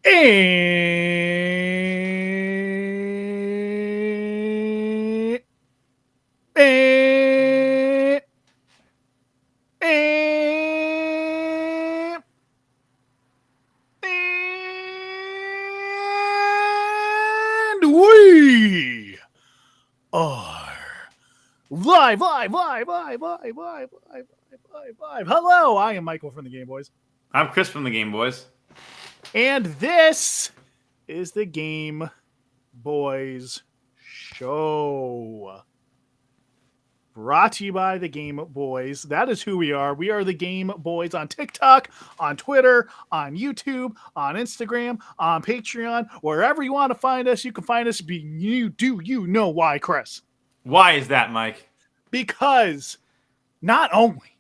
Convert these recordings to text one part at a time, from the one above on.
And, and, and, and we are live. Hello, I am Michael from the Game Boys. I'm Chris from the Game Boys. And this is the Game Boys Show. Brought to you by the Game Boys. That is who we are. We are the Game Boys on TikTok, on Twitter, on YouTube, on Instagram, on Patreon. Wherever you want to find us, you can find us. You know why, Chris? Why is that, Mike? Because not only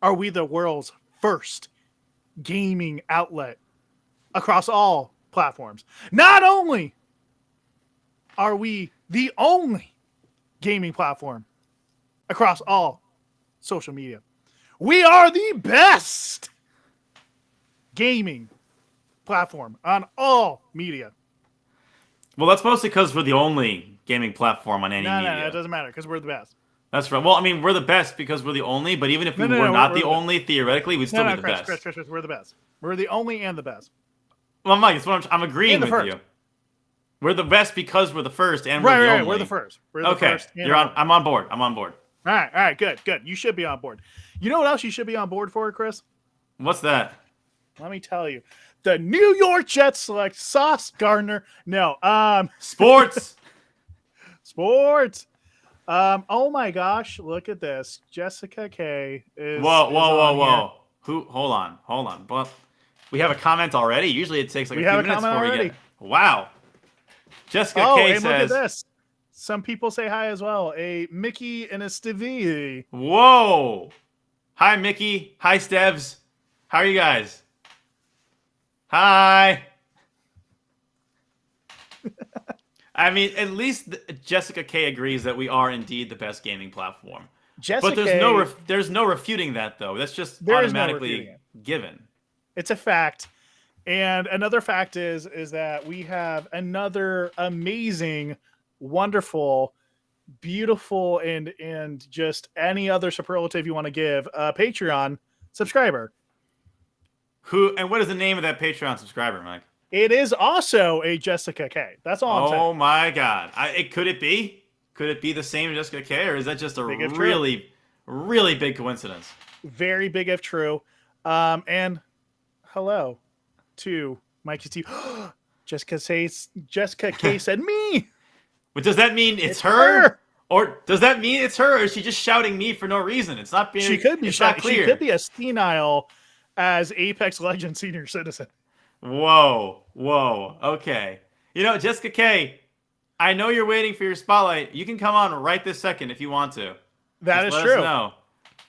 are we the world's first gaming outlet across all platforms, not only are we the only gaming platform across all social media, we are the best gaming platform on all media. Well, that's mostly because we're the only gaming platform on any media. No, it doesn't matter because we're the best. That's right. Well, I mean, we're the best because we're the only, but even if we were not the only, theoretically, we'd still be the best. Chris, we're the best. We're the only and the best. Well, Mike, that's what I'm agreeing with you. We're the best because we're the first and we're the only. We're the first. We're the first. You're on. I'm on board. I'm on board. All right, good. You should be on board. You know what else you should be on board for, Chris? What's that? Let me tell you. The New York Jets select Sauce Gardner. No, sports. Sports. Oh my gosh, look at this. Jessica K is Whoa. Who? Hold on. But we have a comment already. Usually it takes like a few minutes before we get. Wow. Jessica K says. Look at this. Some people say hi as well. A Mickey and a Stevie. Whoa. Hi, Mickey. Hi, Stevs. How are you guys? Hi. I mean, at least Jessica K agrees that we are indeed the best gaming platform. But there's no refuting that, though. That's just automatically given. It's a fact. And another fact is that we have another amazing, wonderful, beautiful, and just any other superlative you want to give a Patreon subscriber. And what is the name of that Patreon subscriber, Mike? It is also a Jessica K. That's all I'm saying. Oh my God! Could it be? Could it be the same Jessica K, or is that just a really, really big coincidence? Very big if true. And hello to Mikey T. Jessica K said me. But does that mean it's her? Or does that mean it's her? Or is she just shouting me for no reason? It's not being. She could be. It's not clear. She could be a senile as Apex Legends senior citizen. Whoa. Okay. You know, Jessica K, I know you're waiting for your spotlight. You can come on right this second if you want to. That is true.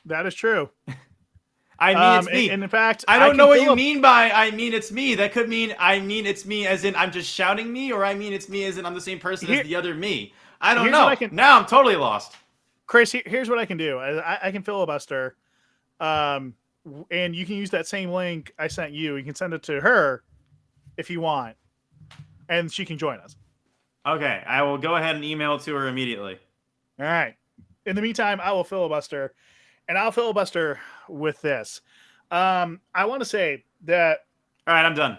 That is true. I mean, it's me. And in fact, I don't know what you mean by I mean it's me. That could mean I mean it's me as in I'm just shouting me, or I mean it's me as in I'm the same person as the other me. I don't know. Now I'm totally lost. Chris, here's what I can do. I can filibuster. And you can use that same link I sent you. You can send it to her if you want, and she can join us. Okay, I will go ahead and email it to her immediately. All right. In the meantime, I will filibuster, and I'll filibuster with this. I want to say that. All right, I'm done.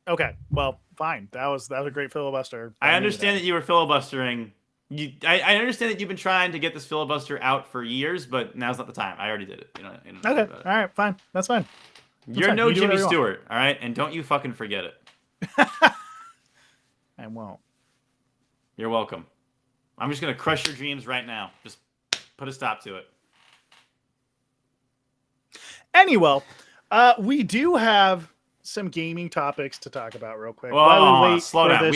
Okay, well, fine. That was a great filibuster. I understand that you were filibustering. I understand that you've been trying to get this filibuster out for years, but now's not the time. I already did it. Okay. All right. Fine. That's fine. You're no Jimmy Stewart. All right. And don't you fucking forget it. I won't. You're welcome. I'm just going to crush your dreams right now. Just put a stop to it. Anyway, we do have some gaming topics to talk about real quick. Slow down.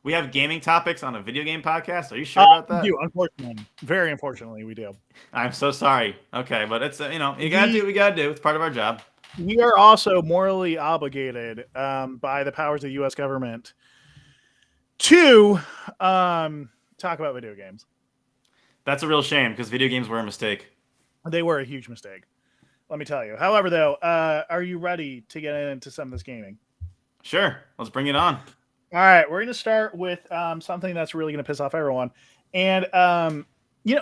We have gaming topics on a video game podcast. Are you sure about that? We do, unfortunately. Very unfortunately, we do. I'm so sorry. Okay, but it's you gotta do what we gotta do. It's part of our job. We are also morally obligated by the powers of the U.S. government to talk about video games. That's a real shame because video games were a mistake. They were a huge mistake. Let me tell you. However, though, are you ready to get into some of this gaming? Sure. Let's bring it on. All right, we're going to start with something that's really going to piss off everyone. And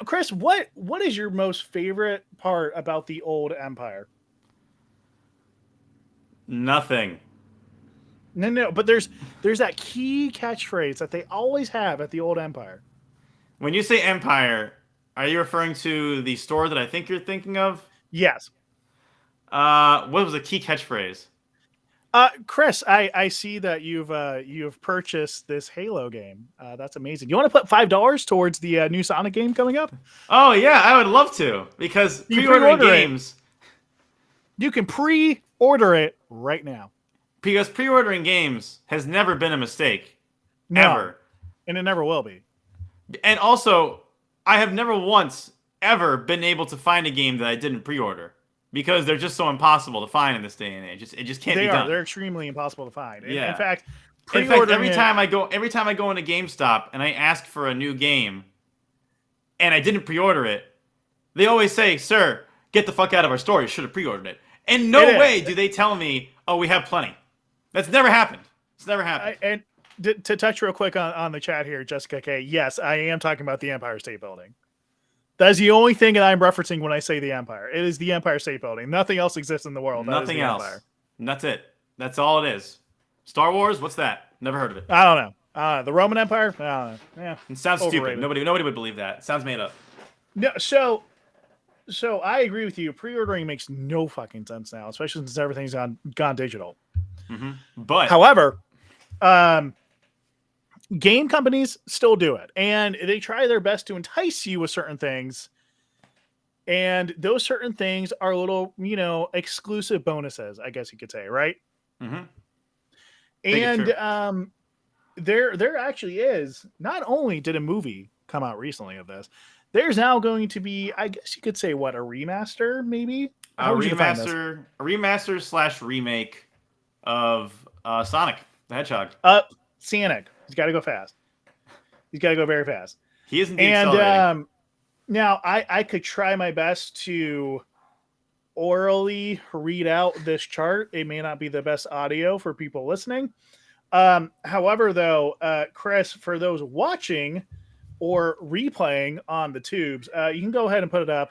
Chris, what is your most favorite part about the old Empire? Nothing. No, but there's that key catchphrase that they always have at the old Empire. When you say Empire, are you referring to the store that I think you're thinking of? Yes. What was the key catchphrase? Chris, I see that you've purchased this Halo game. That's amazing. You want to put $5 towards the new Sonic game coming up? Oh yeah, I would love to, because pre-ordering games. You can pre-order it right now. Because pre-ordering games has never been a mistake. No, ever. And it never will be. And also, I have never once ever been able to find a game that I didn't pre-order. Because they're just so impossible to find in this day and age. It just can't be done. They're extremely impossible to find. Yeah. In fact, every time I go into GameStop and I ask for a new game, and I didn't pre-order it, they always say, "Sir, get the fuck out of our store. You should have pre-ordered it." And no way do they tell me, "Oh, we have plenty." That's never happened. It's never happened. And to touch real quick on the chat here, Jessica K. Yes, I am talking about the Empire State Building. That's the only thing that I'm referencing when I say the Empire. It is the Empire State Building. Nothing else exists in the world. Nothing else. Empire. That's it. That's all it is. Star Wars? What's that? Never heard of it. I don't know. The Roman Empire? I don't know. Yeah, it sounds overrated. Stupid. Nobody would believe that. It sounds made up. No, so I agree with you. Pre-ordering makes no fucking sense now, especially since everything's gone digital. Mm-hmm. But however, game companies still do it, and they try their best to entice you with certain things, and those certain things are little, exclusive bonuses, I guess you could say, right? Mm-hmm. And there actually is. Not only did a movie come out recently of this, there's now going to be, I guess you could say, what, a remaster, maybe? A remaster / remake of Sonic the Hedgehog. Sonic. He's got to go fast. He's got to go very fast. He is indeed accelerating. Now, I could try my best to orally read out this chart. It may not be the best audio for people listening. However, though, Chris, for those watching or replaying on the tubes, you can go ahead and put it up.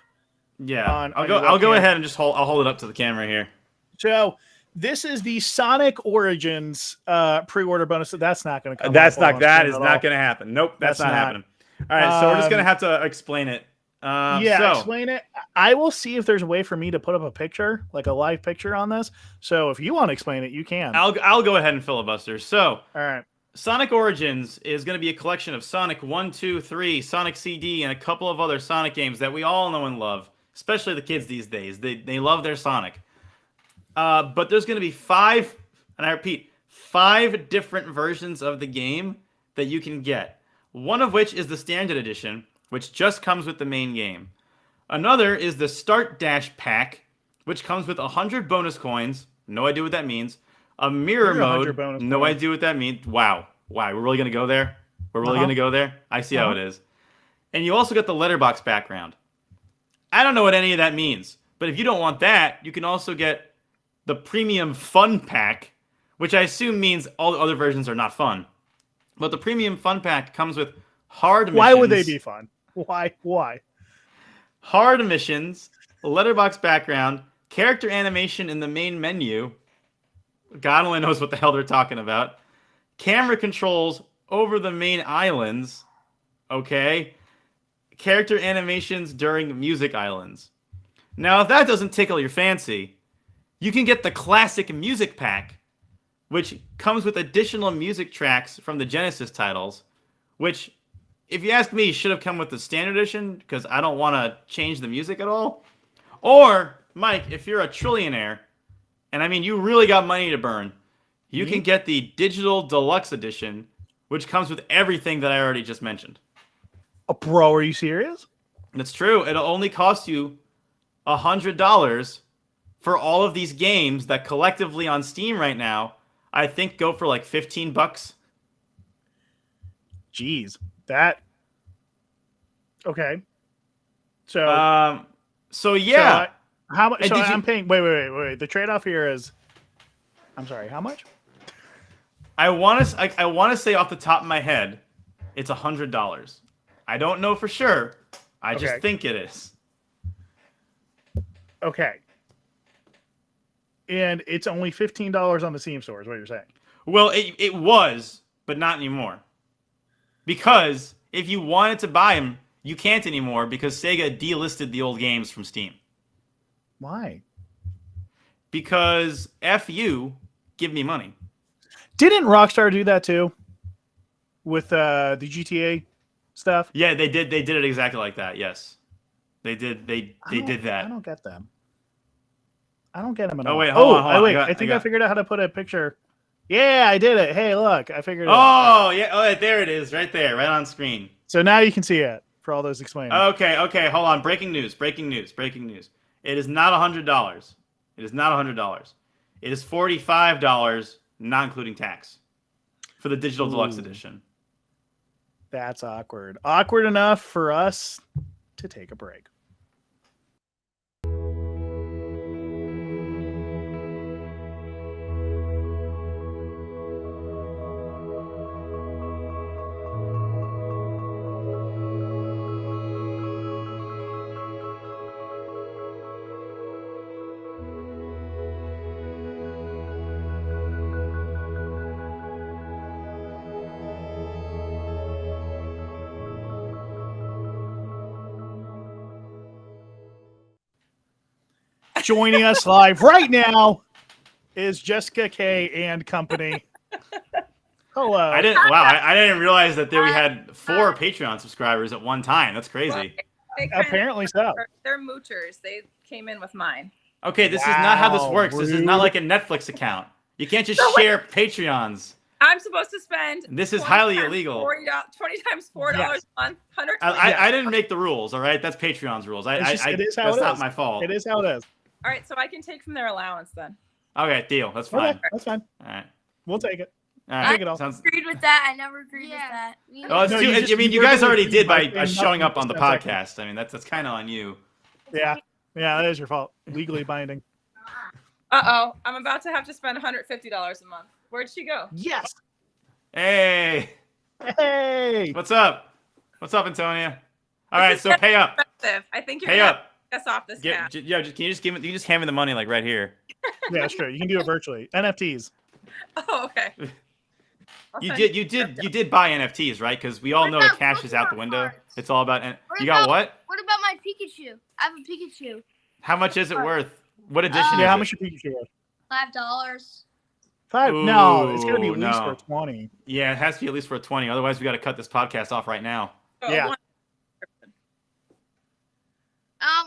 Yeah, I'll go ahead and I'll hold it up to the camera here. So this is the Sonic Origins pre-order bonus. That's not going to come. That is not going to happen. Nope, that's not happening. All right, so we're just going to have to explain it. Explain it. I will see if there's a way for me to put up a picture, like a live picture on this. So if you want to explain it, you can. I'll go ahead and filibuster. So, all right. Sonic Origins is going to be a collection of Sonic 1, 2, 3, Sonic CD, and a couple of other Sonic games that we all know and love, especially the kids these days. They love their Sonic. But there's going to be 5, and I repeat, 5 different versions of the game that you can get. One of which is the Standard Edition, which just comes with the main game. Another is the Start Dash Pack, which comes with 100 bonus coins. No idea what that means. A mirror mode. No idea what that means. Wow. We're really going to go there? We're really going to go there? I see how it is. And you also get the letterbox background. I don't know what any of that means. But if you don't want that, you can also get the Premium Fun Pack, which I assume means all the other versions are not fun. But the Premium Fun Pack comes with hard missions. Why would they be fun? Why? Hard missions, letterbox background, character animation in the main menu. God only knows what the hell they're talking about. Camera controls over the main islands. Okay. Character animations during music islands. Now, if that doesn't tickle your fancy, you can get the classic music pack, which comes with additional music tracks from the Genesis titles, which, if you ask me, should have come with the Standard Edition, because I don't want to change the music at all. Or, Mike, if you're a trillionaire, and I mean you really got money to burn, you can get the Digital Deluxe Edition, which comes with everything that I already just mentioned. Bro, are you serious? That's true. It'll only cost you $100 for all of these games that collectively on Steam right now, I think go for like $15. Jeez, that. Okay. So yeah. So how much? So I'm paying. Wait. The trade-off here is. I'm sorry. How much? I want to say off the top of my head, it's $100. I don't know for sure. I just think it is. Okay. And it's only $15 on the Steam store, is what you're saying. Well, it was, but not anymore. Because if you wanted to buy them, you can't anymore because Sega delisted the old games from Steam. Why? Because F you, give me money. Didn't Rockstar do that too? With the GTA stuff? Yeah, they did. They did it exactly like that. Yes, they did. They did that. I don't get them. I don't get them at all. Oh wait, hold on. Wait. I think I figured out how to put a picture. Yeah, I did it. Hey, look, I figured it out. Oh yeah. Oh, there it is, right there, right on screen. So now you can see it for all those explaining. Okay. Hold on. Breaking news. It is not $100. It is not $100. It is $45, not including tax, for the digital deluxe edition. That's awkward. Awkward enough for us to take a break. Joining us live right now is Jessica K and company. Hello. I didn't realize that we had 4 Patreon subscribers at one time. That's crazy. Apparently so. They're moochers. They came in with mine. Okay, this is not how this works. This is not like a Netflix account. You can't just share Patreons. I'm supposed to spend. This is highly illegal. 20 times $4 a month. I didn't make the rules. All right, that's Patreon's rules. That's not my fault. It is how it is. All right, so I can take from their allowance then. Okay, deal. That's fine. Okay, that's fine. All right. We'll take it. All right. Take it all. Agreed with that. I never agreed with that. Oh, it's No, you guys already did by showing up on the podcast. I mean, that's kind of on you. Yeah, that is your fault. Legally binding. Uh-oh, I'm about to have to spend $150 a month. Where'd she go? Yes. Hey. What's up, Antonia? All right, so pay up. Expensive. I think you're Pay up. Us off this cat. Can you just hand me the money like right here? Yeah, that's true. You can do it virtually. NFTs. Oh, okay. You did buy NFTs, right? Because we all know that cash is out the window. It's all about. You got what? What about my Pikachu? I have a Pikachu. How much is it worth? What edition? Yeah, how is much your Pikachu worth? $5. $5? No, it's gonna be at least for 20. Yeah, it has to be at least for 20. Otherwise, we got to cut this podcast off right now. Yeah.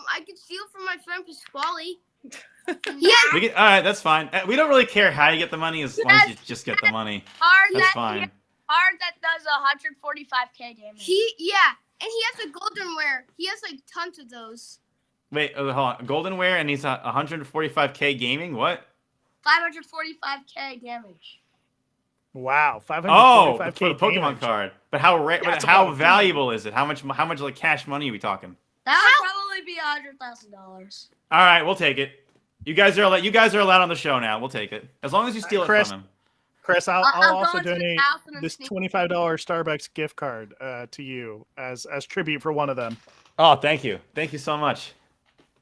I could steal from my friend Pasquale. Yeah. All right, that's fine. We don't really care how you get the money as long as you just get the money. That's fine. Card that does 145k damage. And he has a goldenware. He has like tons of those. Wait, hold on. Goldenware and he's 145k gaming. What? 545k damage. Wow, 545k. Oh, for the Pokemon damage. card. But how valuable is it? How much like cash money are we talking? That would probably be $100,000. All right, we'll take it. You guys are allowed on the show now. We'll take it as long as you steal it from him. Chris, I'll also donate this $25 Starbucks gift card to you as tribute for one of them. Oh, thank you so much.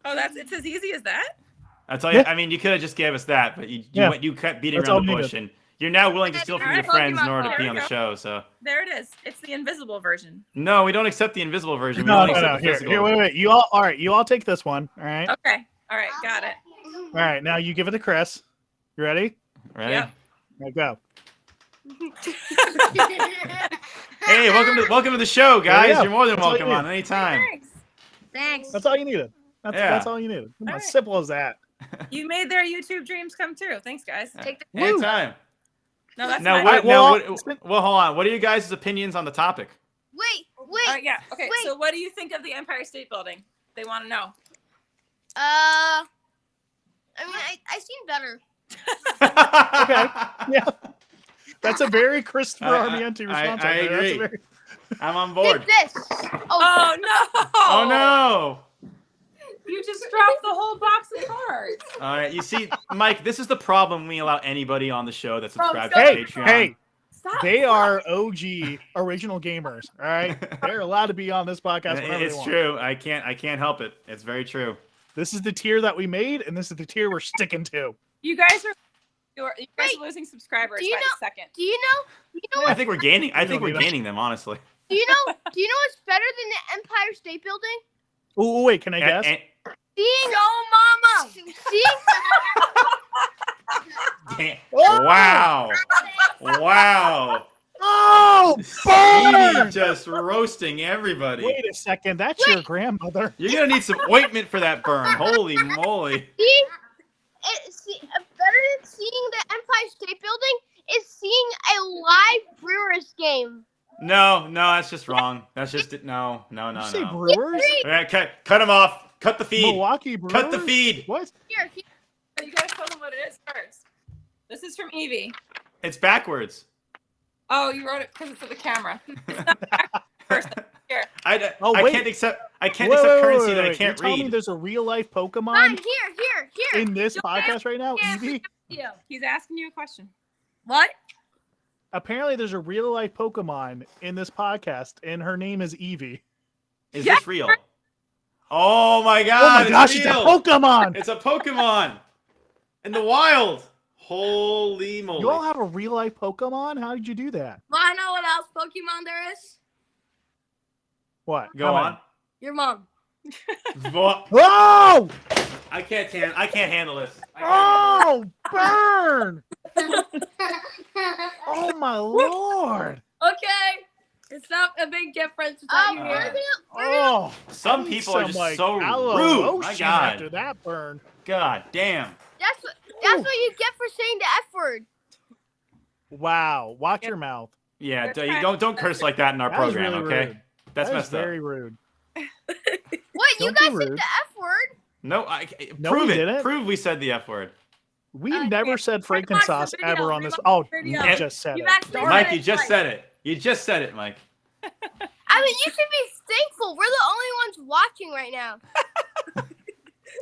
Oh, it's as easy as that? I tell you, I mean, you could have just gave us that, but you kept beating around the bush, and you're now willing to steal from your friends in order to be on the show. So there it is. It's the invisible version. No, we don't accept the invisible version. No. Here, wait. You all take this one. All right. Okay. All right. Got it. All right. Now you give it to Chris. You ready? Ready? Yep. Now go. Hey, welcome to the show, guys. You're more than That's all welcome you on anytime. Thanks. That's all you needed. That's all you needed. All As right. simple as that. You made their YouTube dreams come true. Thanks, guys. Anytime. No, that's Now, fine. well, hold on. What are you guys' opinions on the topic? Wait. Yeah. Okay. Wait. So, what do you think of the Empire State Building? They want to know. I mean, I seen better. Okay. Yeah. That's a very Christopher Armienti response. I agree. I'm on board. Take this. Oh no! Oh no! You just dropped the whole box of cards. All right, you see, Mike, this is the problem when we allow anybody on the show that subscribes Hey, to Patreon. hey, Stop. they are OG original gamers. All right, they're allowed to be on this podcast whenever they It's want. true. I can't help it. It's very true. This is the tier that we made, and this is the tier we're sticking to. You guys are losing subscribers do you by know- the second. Do you know? I think we're gaining. I You think don't we're need gaining them, honestly. Do you know what's better than the Empire State Building? Oh, wait, can I guess? Seeing Mama. Seeing Damn. Oh! Wow. Wow. Oh, Stevie burn! just roasting everybody. Wait a second, that's your grandmother. You're gonna need some ointment for that burn. Holy moly. better than seeing the Empire State Building is seeing a live Brewers game. No, that's just wrong. That's just no. Did you say Brewers? All right, cut him off. Cut the feed. Milwaukee Brewers? Cut the feed. What? Here. You guys tell them what it is first. This is from Evie. It's backwards. Oh, you wrote it because it's to the camera. It's not back first. Here. I wait. can't accept Wait, currency that I wait. can't You're telling me read. there's a real life Fine, Pokemon here. in this podcast right now, Evie? He's asking you a question. What? Apparently, there's a real life Pokemon in this podcast, and her name is Evie. Is Yeah. this real? Oh my Oh god! my gosh, it's a real. Pokemon! It's a Pokemon in the wild. Holy moly! You all have a real life Pokemon? How did you do that? Well, I know what else Pokemon there is. What? Go How on. many? Your mom. Whoa! I can't handle this. I can't handle Oh, burn! Oh my lord! Okay. It's not a big difference without you here. Oh, this. Some I need people are some, just so aloe rude. lotion My god. After that burn. God damn. That's what you get for saying the F word. Wow! Watch your mouth. Yeah, They're you trying- don't curse like that in our That was program, really okay? rude. That's That is messed very up. rude. What? You Don't be guys said rude. the F word? No, No, prove we it. didn't. Prove we said the F word. We Okay. never said Rewatch the frankincense video, ever on this. rewatch Oh, the you video. just said You've it. actually Darn Mike, it. you just said it. You just said it, Mike. I mean, you should be thankful. We're the only ones watching right now.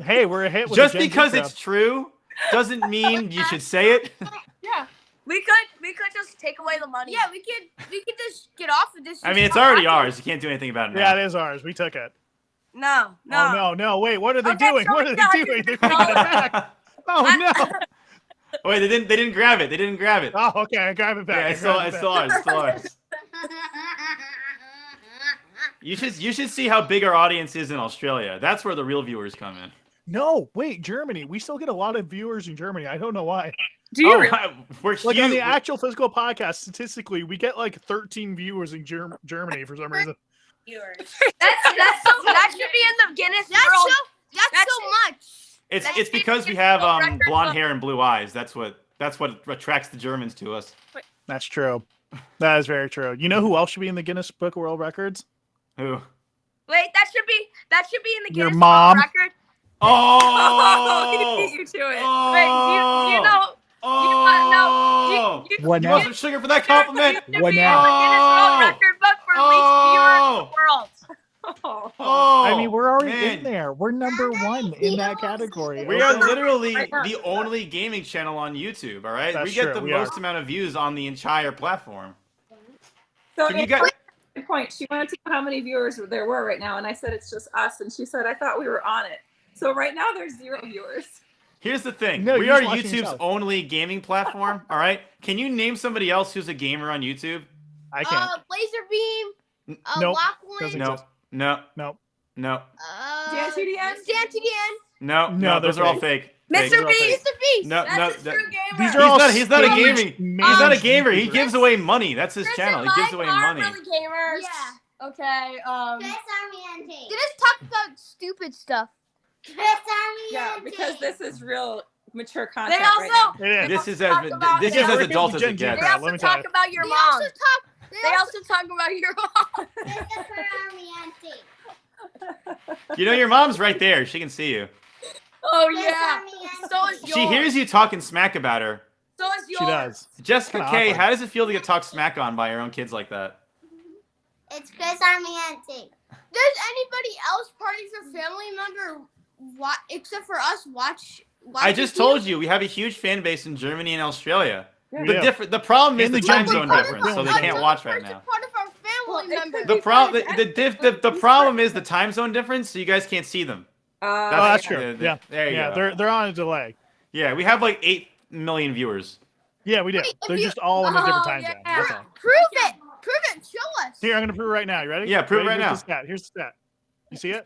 Hey, we're a hit with Just the Gen Z because crowd. it's true doesn't mean you should say it. Yeah. We could just take away the money. Yeah, we could just get off of this. I mean, it's already ours. You can't do anything about it now. Yeah, it is ours. We took it. No. Oh no! Wait, what are they Okay, doing? so What are we they got doing? you. They're taking it back. Oh no! Wait, they didn't grab it. They didn't grab it. Oh, okay. I grab it back. Yeah, I it's grab it still back. ours. It's still ours. You should see how big our audience is in Australia. That's where the real viewers come in. No, wait, Germany. We still get a lot of viewers in Germany. I don't know why. Do you Oh, really? we're Like on huge. the actual physical podcast, statistically, we get like 13 viewers in Germany for some reason. That should be in the Guinness World. That's so much. It's because we have blonde hair and blue eyes. That's what attracts the Germans to us. That's true. That is very true. You know who else should be in the Guinness Book of World Records? Who? Wait, that should be in the Your Guinness mom. World Record. Oh, he Oh! beat you to it. Oh! Wait, do you know? Oh! You What You now? want some sugar for that compliment? You should What be in now? the Guinness World Record book for least viewers in the world. Oh. Oh! I mean, we're already man. in there. We're number one in that category. We are okay? literally the only gaming channel on YouTube, all right? That's we get true, the we most are. amount of views on the entire platform. So Can you guys... good point. She wanted to know how many viewers there were right now, and I said it's just us, and she said I thought we were on it. So right now there's 0 viewers. Here's the thing. No, we you're are just watching YouTube's yourself. only gaming platform, all right? Can you name somebody else who's a gamer on YouTube? I can't. Laser Beam. Nope. Lachlan. Doesn't No, exist. no, No. no, DanTDN? DanTDN. no, No, no. Those they're are all fake. fake. Mr. all Beast. fake. Mr. Beast. No, That's no, a that- true gamer. These are He's all not a staged gaming. made He's not a gamer. He YouTubers. gives away money. That's his channel. He gives away money. Really gamers. Yeah. Okay. Just talk about stupid stuff. Yeah, because this is real mature content They also right now. It is. This is Talk as about- this Yeah, is we're as getting adult as Gen it Z gets. They crowd. also Let me tell talk you. about your mom. They also talk about your mom. You know your mom's right there. She can see you. Oh yeah. So is yours. She hears you talking smack about her. So is yours. She does. Jessica Kinda K, awkward. how does it feel to get talked smack on by your own kids like that? It's Chris Army Auntie. Does anybody else, parties or family member, except for us, watch. I just told you we have a huge fan base in Germany and Australia. Yeah. The problem is And the the time Gen Z zone crowd. difference, so they can't watch right now. Part of our family members. The problem is the time zone difference, so you guys can't see them. Oh, that's true. Yeah, there you go. They're on a delay. Yeah, we have like 8 million viewers. Yeah, we do. Wait, They're if just all in a different time yeah. zone. That's all. Prove it. Show us. Here, I'm gonna prove it right now. You ready? Yeah, prove it right Here's now. The stat. Here's the stat. You see it?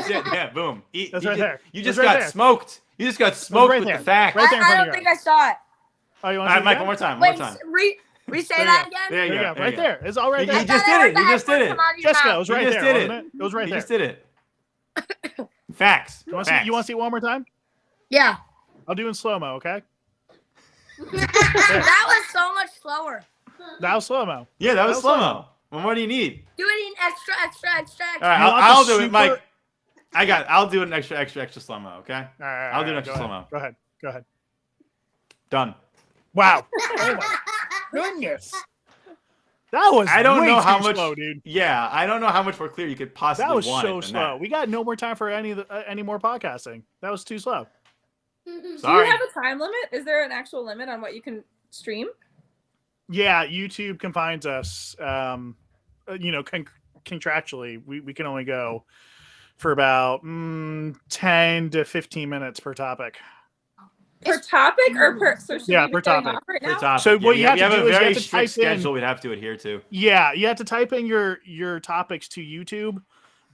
Yeah, boom. That's right there. You That's just right got there. smoked. You just got smoked right with there. the facts. Right there in I front of don't you. think I saw it. Oh, you All want right, to Mike, one more time. Wait, One more time. re-say There you that go. again. There you go. Right there. It's all right You there. just did it. You just did it. Jessica, it was right You just there, did wasn't it? It was right You there. just did it. Facts. You want Facts. to see it one more time? Yeah. I'll do it in slow-mo, okay? That was so much slower. That was slow-mo. Yeah, that was That was slow-mo. What more do you need? Do it in extra. All right, You want I'll the do it, Mike. super- I'll do it in extra slow-mo, okay? All right, I'll do an right, extra go ahead. slow-mo. Go ahead. Done. Wow. Oh my goodness. That was I don't way know too how much. slow, dude. Yeah, I don't know how much more clear you could possibly That was want so it than slow. that. We got no more time for any more podcasting. That was too slow. Do Sorry. you have a time limit? Is there an actual limit on what you can stream? Yeah, YouTube confines us. Contractually, we can only go for about 10 to 15 minutes per topic. Per topic or per? So should Yeah, we be per getting topic. off right For now? topic. So what Yeah, you have we to have do a is you very have to strict type in- schedule we'd have to adhere to. Yeah, you have to type in your topics to YouTube,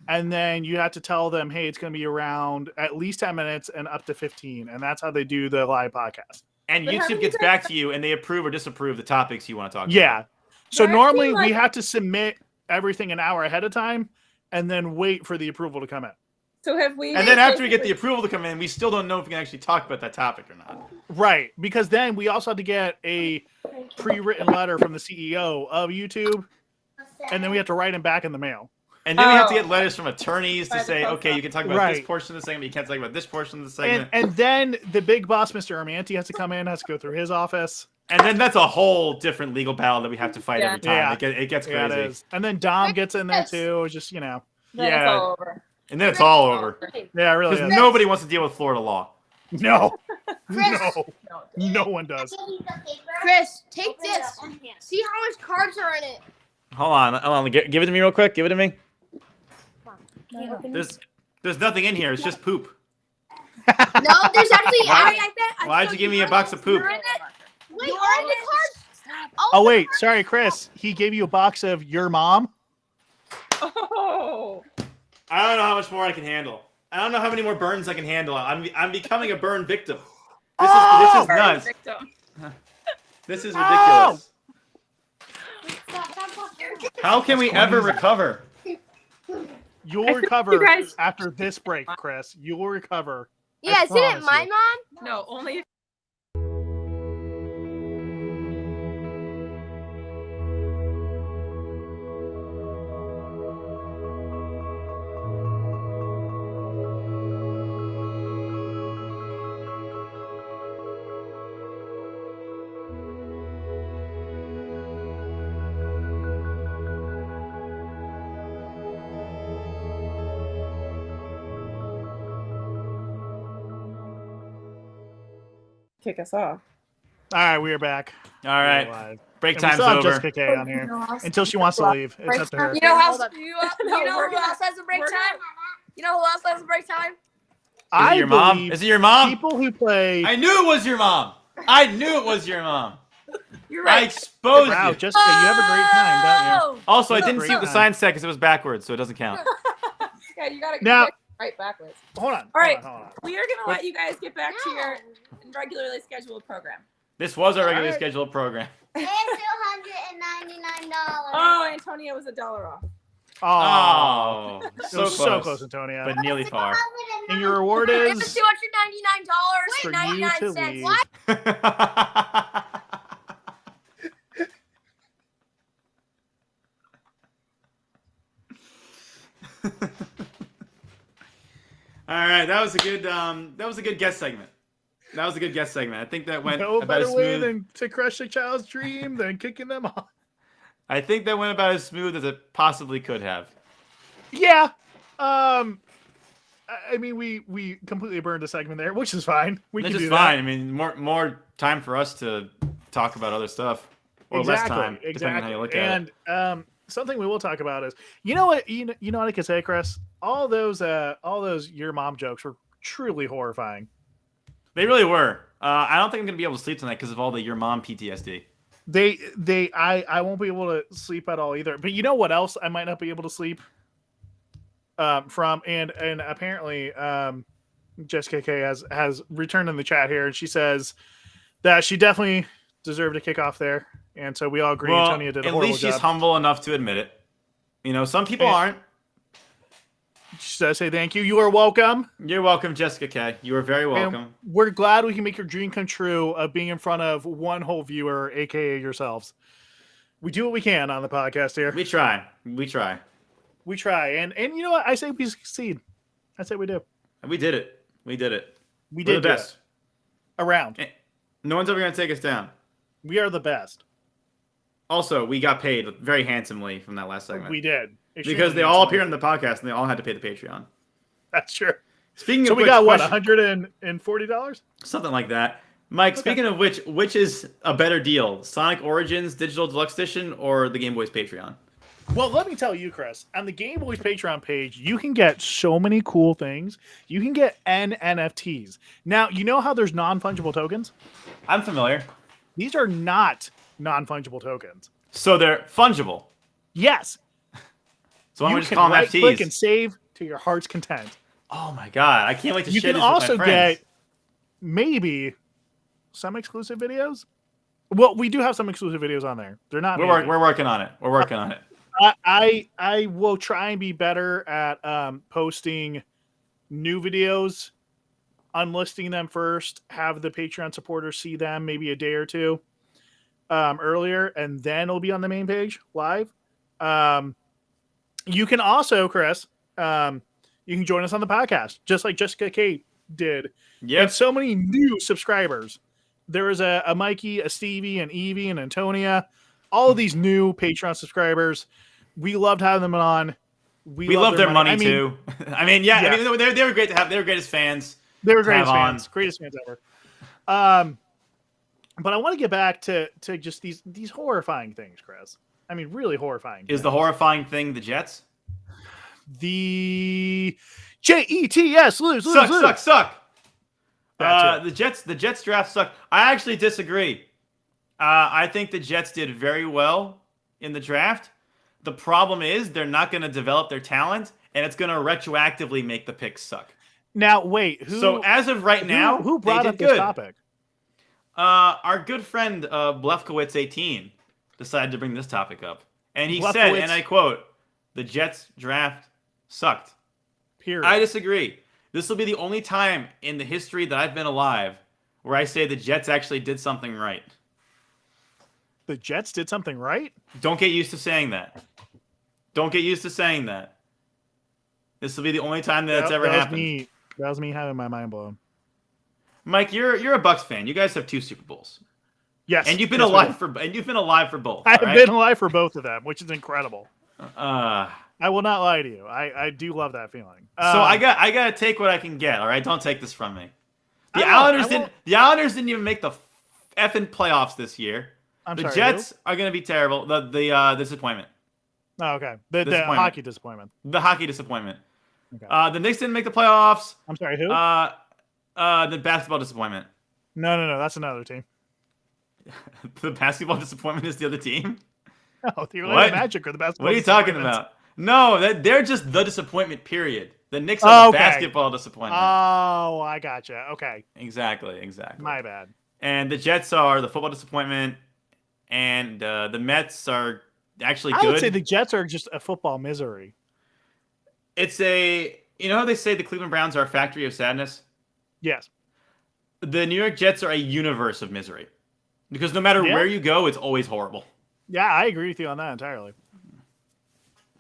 and then you have to tell them, hey, it's going to be around at least 10 minutes and up to 15, and that's how they do the live podcast. And But how do YouTube you gets guys- back to you, and they approve or disapprove the topics you want to talk Yeah. about. So But I normally feel like- we have to submit everything an hour ahead of time, and then wait for the approval to come in. So have we? And then after we get the approval to come in, we still don't know if we can actually talk about that topic or not. Right, because then we also have to get a pre-written letter from the CEO of YouTube, and then we have to write him back in the mail. And then we have to Oh. get letters from attorneys By to the say, post okay, you can talk about Right. this portion of the segment, you can't talk about this portion of the And, segment. and then the big boss, Mr. Armanti, has to come in, has to go through his office. And then that's a whole different legal battle that we have to fight Yeah. every time. Yeah. It gets Yeah, crazy. it is. And then Dom gets in there too. It's just, Then Yeah. it's all over. And then it's all over. yeah, it really Because is. nobody wants to deal with Florida law. No, Chris, no one does. Chris, take this. See how much cards are in it. Hold on. Give it to me real quick. Give it to me. Yeah. There's nothing in here. It's just poop. No, there's actually. Why'd you give me a box of poop? Wait, all the cards. Oh, wait. Sorry, Chris. He gave you a box of your mom? Oh. I don't know how much more I can handle. I don't know how many more burns I can handle. I'm becoming a burn victim. This is Burn nuts. victim. This is ridiculous. How can we ever recover? You'll think recover you guys- after this break, Chris. You will recover. Yeah, isn't it promise my you. mom? No, only. Kick us off. All right, we are back. All right. Live. Break And we time's still have over. Jessica K on here until she wants to leave. It's up to her. You know how? Hold up. You No, know we're who gonna- else has a break we're time? gonna- You know who else has a break time? Is it your mom? believe Is it your mom? People who play. I knew it was your mom. I knew it was your mom. You're I right. exposed Wow, you. Jessica, you have a great time, don't you? Also, I That's a didn't great see what the time. sign said because it was backwards, so it doesn't count. Yeah, you gotta Now- get right backwards. Hold on. All right. Hold on. We are gonna let you guys get back to your regularly scheduled program. This was our regularly Alright. scheduled program. It's $299. Oh, Antonia was $1 off. Oh, Oh, it so was close, so close, Antonia. but nearly far. And your reward It's is $299 for and you 99 to cents. leave. What? All right, that was a good guest segment. That was a good guest segment. I think that went No about as better way smooth. than to crush a child's dream than kicking them off. I think that went about as smooth as it possibly could have. Yeah. I mean, we completely burned a segment there, which is fine. We Which can is do fine. that. I mean, more time for us to talk about other stuff, or less time, depending on how you look at it. And something we will talk about is, you know what, you know what I could say, Chris. All those your mom jokes were truly horrifying. They really were. I don't think I'm gonna be able to sleep tonight because of all the your mom PTSD. I won't be able to sleep at all either. But you know what else I might not be able to sleep from, and apparently Jessica K has returned in the chat here, and she says that she definitely deserved a kick off there, and so we all agree Antonia did a horrible job. At least she's humble enough to admit it. You know, some people aren't. She says, "Hey, thank you. You are welcome. You're welcome, Jessica K. You are very welcome. And we're glad we can make your dream come true of being in front of one whole viewer, aka yourselves. We do what we can on the podcast here. We try. And you know what? I say we succeed. I say we do. We did it. We did We're the best around. No one's ever gonna take us down. We are the best. Also, we got paid very handsomely from that last segment. We did. Because they all appeared on the podcast and they all had to pay the Patreon. That's true. Speaking so of we which, got what, $140? Something like that. Mike, speaking of which is a better deal? Sonic Origins Digital Deluxe Edition or the Game Boy's Patreon? Well, let me tell you, Chris, on the Game Boy's Patreon page, you can get so many cool things. You can get NFTs. Now, you know how there's non-fungible tokens? I'm familiar. These are not non-fungible tokens. So they're fungible. Yes. So why don't we just call them FTs? Click and save to your heart's content. Oh my god, I can't wait to share this with my friends. You can also get maybe some exclusive videos. Well, we do have some exclusive videos on there. They're not. We're working on it. We're working on it. I will try and be better at posting new videos, unlisting them first, have the Patreon supporters see them maybe a day or two earlier, and then it'll be on the main page live. You can also, Chris, you can join us on the podcast, just like Jessica Kate did. Yeah. And so many new subscribers. There is a Mikey, a Stevie, an Evie, and Antonia. All of these new Patreon subscribers. We loved having them on. We love their money too. I mean, yeah. I mean, they were great to have. They were greatest fans. They were greatest fans. Greatest fans ever. But I want to get back to just these horrifying things, Chris. I mean, really horrifying. Is the horrifying thing the Jets? The Jets lose. Suck. The Jets draft sucked. I actually disagree. I think the Jets did very well in the draft. The problem is they're not going to develop their talent, and it's going to retroactively make the picks suck. Now, wait. So as of right now, who brought up this topic? Our good friend Blefkowitz18 decided to bring this topic up, and he said, and I quote, "The Jets draft sucked." Period. I disagree. This will be the only time in the history that I've been alive where I say the Jets actually did something right. The Jets did something right? Don't get used to saying that. Don't get used to saying that. This will be the only time that's ever happened. That was me having my mind blown. Mike, you're a Bucs fan. You guys have 2 Super Bowls. Yes. And you've been alive for both. I have been alive for both of them, which is incredible. I will not lie to you. I do love that feeling. So I gotta take what I can get. All right, don't take this from me. The Islanders didn't even make the effing playoffs this year. The Jets are gonna be terrible. The disappointment. Oh, okay. The hockey disappointment. The hockey disappointment. Okay. The Knicks didn't make the playoffs. I'm sorry, who? The basketball disappointment. No, that's another team. The basketball disappointment is the other team? No, the Orlando Magic or the basketball. What are you talking about? No, they're just the disappointment, period. The Knicks are the basketball disappointment. Oh, I gotcha. Okay. Exactly. My bad. And the Jets are the football disappointment, and the Mets are actually good. I would say the Jets are just a football misery. It's you know how they say the Cleveland Browns are a factory of sadness? Yes. The New York Jets are a universe of misery. Because no matter where you go, it's always horrible. Yeah, I agree with you on that entirely.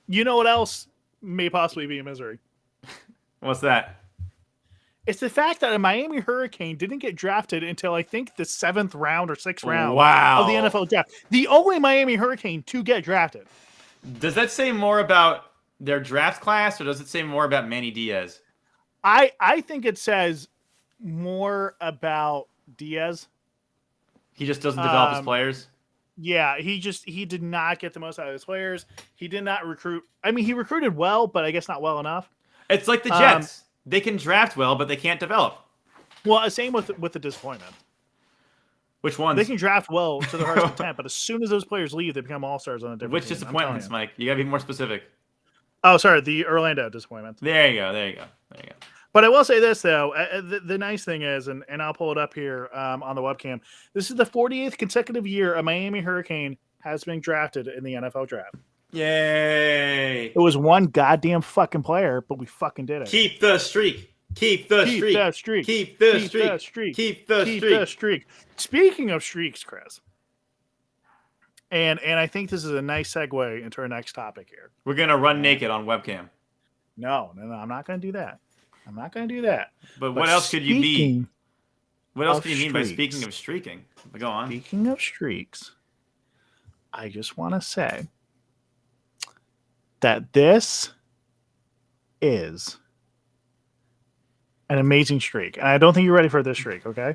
You know what else may possibly be a misery? What's that? It's the fact that a Miami Hurricane didn't get drafted until I think the 7th round or 6th round of the NFL draft. The only Miami Hurricane to get drafted. Does that say more about their draft class, or does it say more about Manny Diaz? I think it says more about Diaz. He just doesn't develop his players. Yeah, he did not get the most out of his players. He did not recruit. I mean, he recruited well, but I guess not well enough. It's like the Jets. They can draft well, but they can't develop. Well, same with the disappointment. Which ones? They can draft well to their heart's content, but as soon as those players leave, they become all-stars on a different Which team. disappointments, Mike? You gotta be more specific. Oh, sorry, the Orlando disappointments. There you go. But I will say this, though. The nice thing is, and I'll pull it up here on the webcam, this is the 48th consecutive year a Miami Hurricane has been drafted in the NFL draft. Yay! It was one goddamn fucking player, but we fucking did it. Keep the streak. Keep the streak. Speaking of streaks, Chris, and I think this is a nice segue into our next topic here. We're gonna run naked on webcam. No, I'm not going to do that. I'm not going to do that. But what else could you be? What else do you mean by speaking of streaking? Go on. Speaking of streaks, I just want to say that this is an amazing streak. And I don't think you're ready for this streak, okay?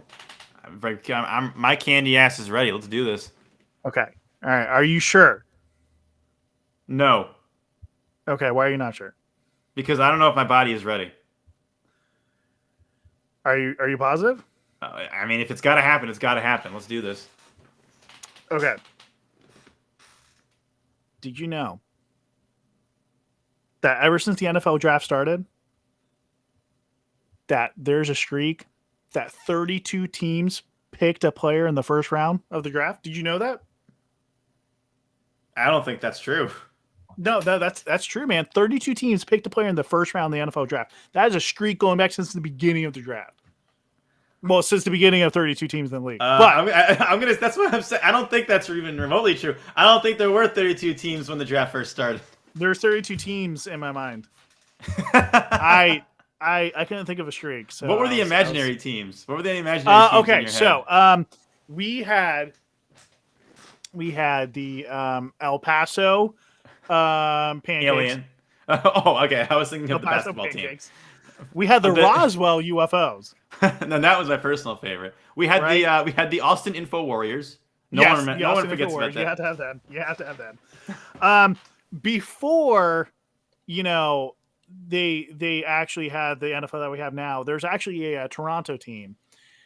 My candy ass is ready. Let's do this. Okay. All right. Are you sure? No. Okay. Why are you not sure? Because I don't know if my body is ready. Are you positive? I mean, if it's got to happen, it's got to happen. Let's do this. Okay. Did you know that ever since the NFL draft started, that there's a streak that 32 teams picked a player in the first round of the draft? Did you know that? I don't think that's true. No, that's true, man. 32 teams picked a player in the first round of the NFL draft. That is a streak going back since the beginning of the draft. Well, since the beginning of 32 teams in the league. But I'm gonna. That's what I'm saying. I don't think that's even remotely true. I don't think there were 32 teams when the draft first started. There's 32 teams in my mind. I couldn't think of a streak. So what were the imaginary teams? What were the imaginary teams? Okay, in your so head? we had the El Paso pancakes. Alien. Oh, okay. I was thinking El of the Paso basketball pancakes. We had the Roswell UFOs. team. No, that was my personal favorite. We had the Austin Info Warriors. No one forgets about that. You have to have that. Before, they actually had the NFL that we have now. There's actually a Toronto team.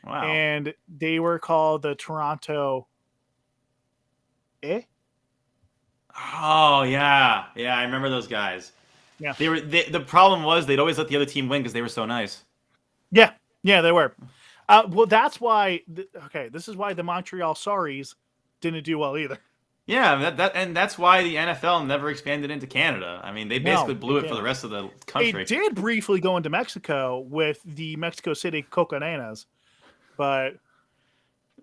Wow. And they were called the Toronto. Oh yeah, I remember those guys. Yeah. The problem was they'd always let the other team win because they were so nice. Yeah, they were. Well, that's why. This is why the Montreal Sorries didn't do well either. Yeah, that's why the NFL never expanded into Canada. I mean, they basically blew it for the rest of the country. It did briefly go into Mexico with the Mexico City Coconenas, but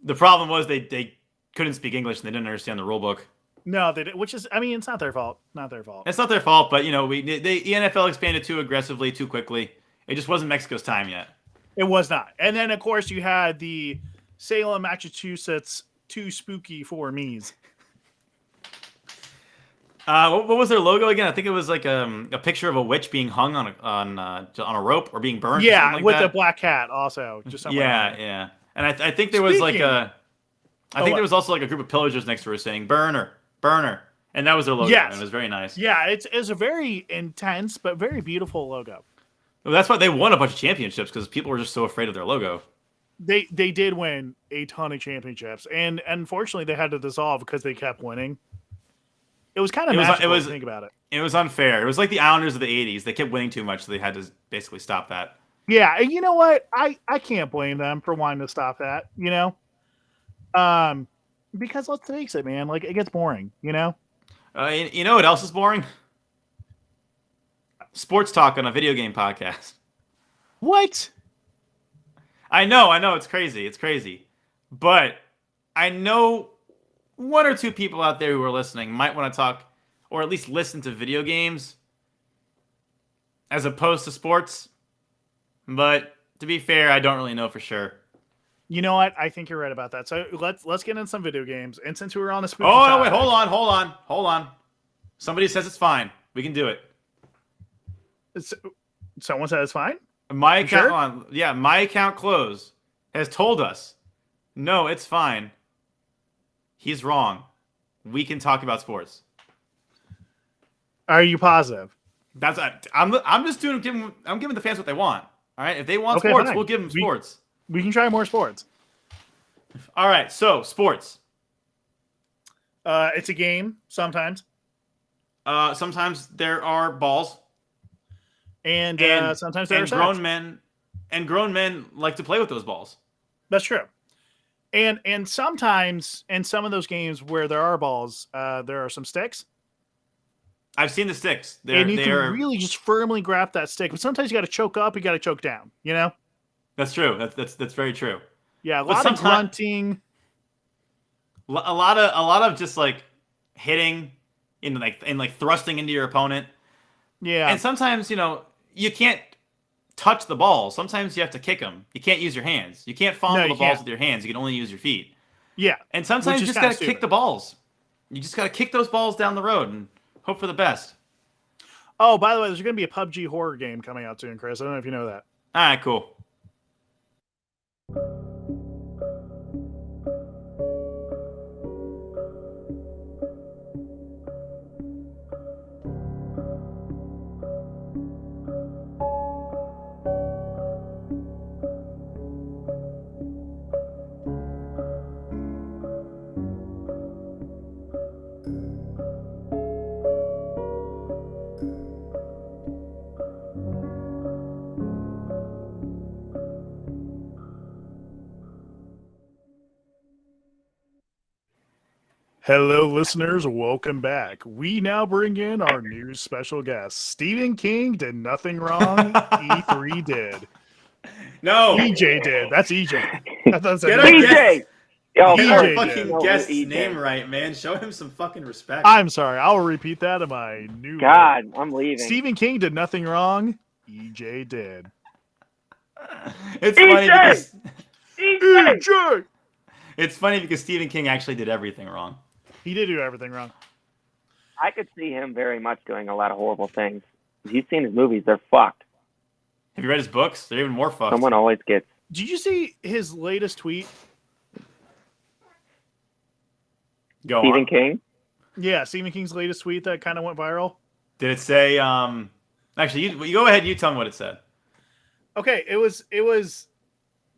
the problem was they couldn't speak English and they didn't understand the rule book. No, they did, which is, I mean, it's not their fault. It's not their fault, but the NFL expanded too aggressively, too quickly. It just wasn't Mexico's time yet. It was not. And then, of course, you had the Salem, Massachusetts, Too Spooky for Me's. What was their logo again? I think it was like a picture of a witch being hung on a rope or being burned. Yeah, or something like with that. the black cat also. Just yeah. And I think there was like there was also like a group of pillagers next to her saying "burner," and that was their logo. Yes. And it was very nice. Yeah, it's a very intense but very beautiful logo. Well, that's why they won a bunch of championships because people were just so afraid of their logo. They did win a ton of championships, and unfortunately they had to dissolve because they kept winning. It was kind of magical to think about it. It was unfair. It was like the Islanders of the 80s. They kept winning too much, so they had to basically stop that. Yeah, and you know what? I can't blame them for wanting to stop that, because let's face it, man, like it gets boring, You know what else is boring? Sports talk on a video game podcast. What? I know, it's crazy. But I know one or two people out there who are listening might want to talk or at least listen to video games as opposed to sports. But to be fair, I don't really know for sure. You know what? I think you're right about that. So let's get in some video games. And since we were on the spooky no, wait, topic, hold on. Somebody says it's fine. We can do it. Someone said it's fine? My You account, sure? my account close has told us, no, it's fine. He's wrong. We can talk about sports. Are you positive? I'm just I'm giving the fans what they want. All right, if they want Okay, sports, fine. we'll give them sports. We can try more sports. All right, so sports. It's a game sometimes, Sometimes there are balls, and and sometimes there are grown sacks. men like to play with those balls. That's true. And sometimes in some of those games where there are balls, there are some sticks. I've seen the sticks. And you can really just firmly grab that stick. But sometimes you got to choke up, you got to choke down. You know? That's true. That's very true. Yeah, a But lot of grunting. a lot of just like hitting and like thrusting into your opponent. Yeah. And sometimes you can't touch the ball. Sometimes you have to kick them. You can't use your hands. You can't fondle the balls with your hands. You can only use your feet. Yeah. And sometimes you just gotta kick the balls. You just gotta kick those balls down the road and hope for the best. Oh, by the way, there's going to be a PUBG horror game coming out soon, Chris. I don't know if you know that. All right, cool. Hello, listeners. Welcome back. We now bring in our new special guest. Stephen King did nothing wrong. E3 did. No. EJ did. That's EJ. Get our EJ! Yo, EJ our did. fucking guest's name right, man. Show him some fucking respect. I'm sorry. I'll repeat that in my new God, I'm leaving. Stephen King did nothing wrong. EJ did. It's funny because EJ! it's funny because Stephen King actually did everything wrong. He did do everything wrong. I could see him very much doing a lot of horrible things. If you've seen his movies, they're fucked. Have you read his books? They're even more fucked. Someone always gets... Did you see his latest tweet? Go Stephen on. King? Yeah, Stephen King's latest tweet that kind of went viral. Did it say? Actually, you go ahead. You tell me what it said. Okay, it was.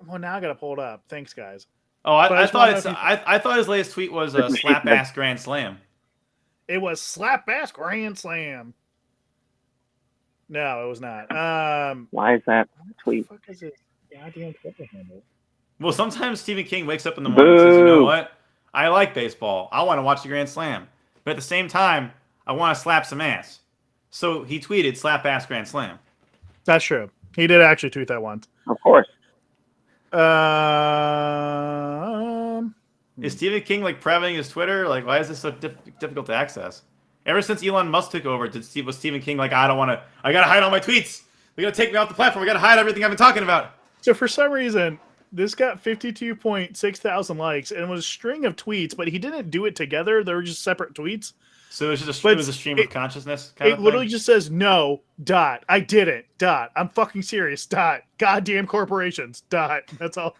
Well, now I gotta pull it up. Thanks, guys. Oh, I thought his latest tweet was a slap ass grand slam. It was slap ass grand slam. No, it was not. Why is that tweet? What the fuck is it? Goddamn Twitter handle. Well, sometimes Stephen King wakes up in the morning and says, "You know Boo. what? I like baseball. I want to watch the grand slam, but at the same time, I want to slap some ass." So he tweeted "slap ass grand slam." That's true. He did actually tweet that once. Of course. Is Stephen King like privating his Twitter? Like, why is this so difficult to access? Ever since Elon Musk took over, was Stephen King like, I gotta hide all my tweets. They're gonna take me off the platform. I gotta hide everything I've been talking about. So for some reason, this got 52.6 thousand likes and it was a string of tweets, but he didn't do it together. They were just separate tweets. So it was a stream of consciousness kind of It literally thing? just says, no, dot. I did it, dot. I'm fucking serious, dot. Goddamn corporations, dot. That's all.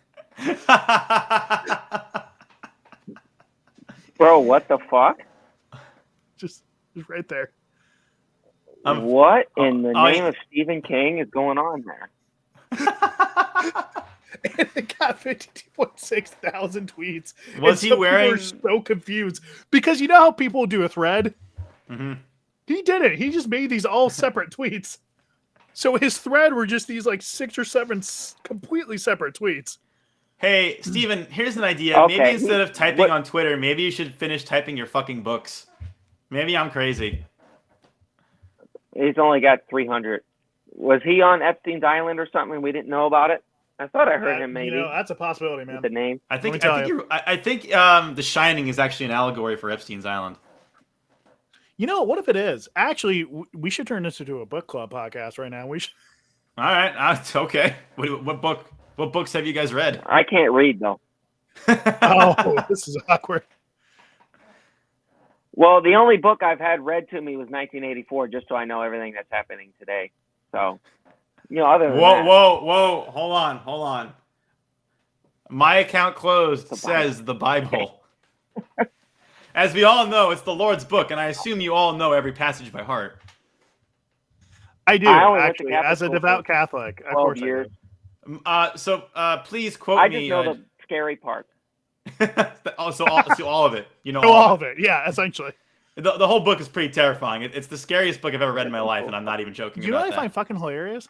Bro, what the fuck? Just right there. What in the name of Stephen King is going on there? And it got 52.6 thousand tweets. Was he wearing? People are so confused because you know how people do a thread. Mm-hmm. He did it. He just made these all separate tweets. So his thread were just these like 6 or 7 completely separate tweets. Hey, Steven, here's an idea. Okay. Maybe instead of typing on Twitter, maybe you should finish typing your fucking books. Maybe I'm crazy. He's only got 300. Was he on Epstein's Island or something and we didn't know about it? I thought I heard him maybe. You know, that's a possibility, man. With the name. I think I think The Shining is actually an allegory for Epstein's Island. You know, what if it is? Actually, we should turn this into a book club podcast right now. We should. All right, okay. What books have you guys read? I can't read though. Oh, this is awkward. Well, the only book I've had read to me was 1984, just so I know everything that's happening today. So Other than Whoa, that, whoa! Hold on. My account closed says the Bible. As we all know, it's the Lord's book, and I assume you all know every passage by heart. I do, I only went to actually, Catholic as a school devout for Catholic. Of 12 course years. I do. So please quote I me. just know the scary part. So all of it. You know, So all of it. Yeah, essentially. The whole book is pretty terrifying. It's the scariest book I've ever read in my life, and I'm not even joking You know about what I find fucking hilarious?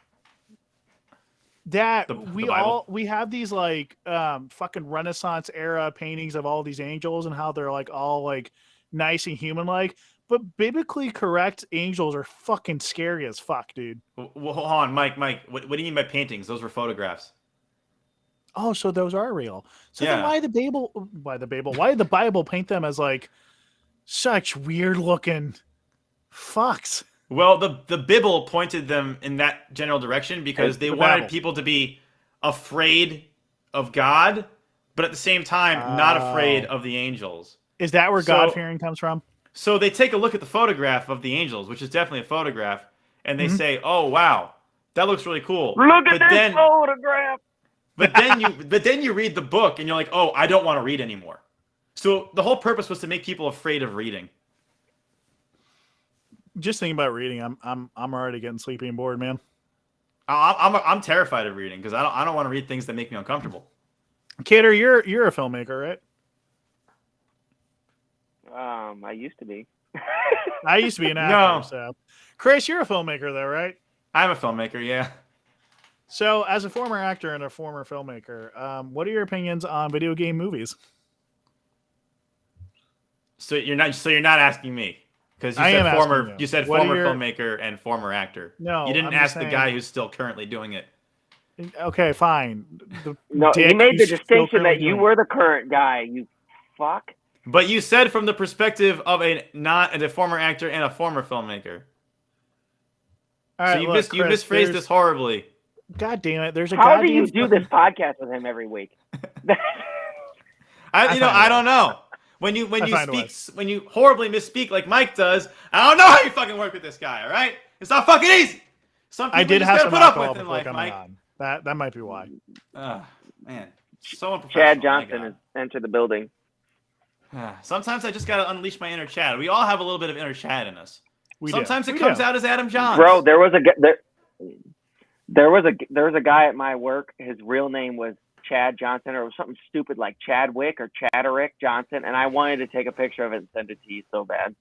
That The we Bible? we have these like fucking Renaissance era paintings of all these angels and how they're like all like nice and human like, but biblically correct angels are fucking scary as fuck, dude. Well, hold on, Mike. What do you mean by paintings? Those were photographs. Oh, so those are real. So then Yeah. why did the Bible paint them as like such weird looking fucks? Well, the Bible pointed them in that general direction because they The wanted Babel. people to be afraid of God, but at the same time not afraid of the angels. Is that where So- God fearing comes from? So they take a look at the photograph of the angels, which is definitely a photograph, and they Mhm. say, "Oh wow, that looks really cool." Look at But this photograph. But then you read the book and you're like, "Oh, I don't want to read anymore." So the whole purpose was to make people afraid of reading. Just thinking about reading, I'm already getting sleepy and bored, man. I'm terrified of reading because I don't want to read things that make me uncomfortable. Kater, you're a filmmaker, right? I used to be. I used to be an actor. No. So, Chris, you're a filmmaker, though, right? I'm a filmmaker, yeah. So, as a former actor and a former filmmaker, what are your opinions on video game movies? So you're not asking me because you I am said asking former you. you said What are former your- filmmaker and former actor. No, you didn't I'm just ask the saying- guy who's still currently doing it. Okay, fine. The No, dick he made the who's still distinction currently that you doing were the current guy. You fuck. But you said from the perspective of a former actor and a former filmmaker. it. All right, So you look, you Chris, misphrased there's- this horribly. God damn it! There's a How do goddamn you do this podcast with him every week? I find a don't know. When you I find a speak when you horribly misspeak like Mike does, I don't know how you fucking work with this guy. All right, it's not fucking easy. Some people I did you just have gotta some put up alcohol with in before life, coming Mike. on. That might be why. Man, so unprofessional. Chad my Johnson God. has entered the building. Sometimes I just gotta unleash my inner Chad. We all have a little bit of inner Chad in us. We Sometimes do. it We comes do. out as Adam Johns. Bro, there was a guy at my work. His real name was Chad Johnson, or it was something stupid like Chadwick or Chatterick Johnson, and I wanted to take a picture of it and send it to you so bad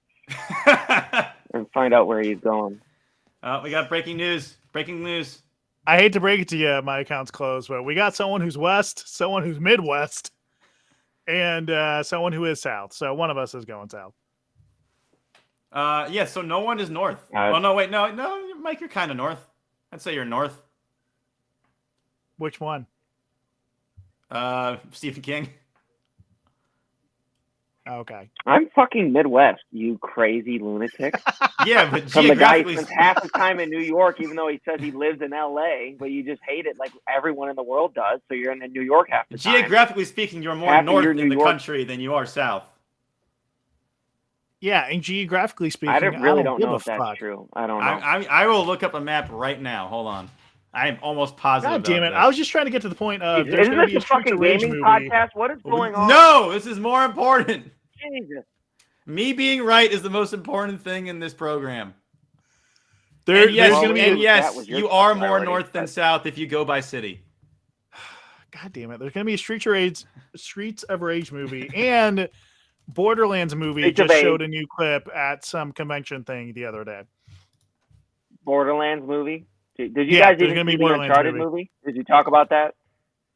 and find out where he's going. We got breaking news. Breaking news. I hate to break it to you, my account's closed, but we got someone who's west, someone who's Midwest, and someone who is south. So one of us is going south. Yeah. So no one is north. Uh, Oh no, wait, no, Mike, you're kind of north. I'd say you're north. Which one? Stephen King. Okay. I'm fucking Midwest, you crazy lunatic. Yeah, but From the guy who geographically, spends half his time in New York, even though he says he lives in LA, but you just hate it like everyone in the world does. So you're in New York half the time. geographically speaking, you're more Half of north your in New the York- country than you are south. Yeah, and geographically speaking, I really don't don't give know a if that's fuck. true. I don't know. I will look up a map right now. Hold on. I am almost positive. God damn it! about I was just trying to get to the point of there's Isn't going to this be a a Streets fucking of Rage gaming movie. podcast? What is this. going on? No, this is more important. Jesus. Me being right is the most important thing in this program. There, And yes, there's going to be. that yes, was your you are more priority, north than but- south if you go by city. God damn it! There's going to be a Streets of Rage movie and Borderlands movie Streets of just showed Rage. a new clip at some convention thing the other day. Borderlands movie? Did you Yeah, guys there's even gonna see be the Borderlands Uncharted movie. movie? Did you talk about that?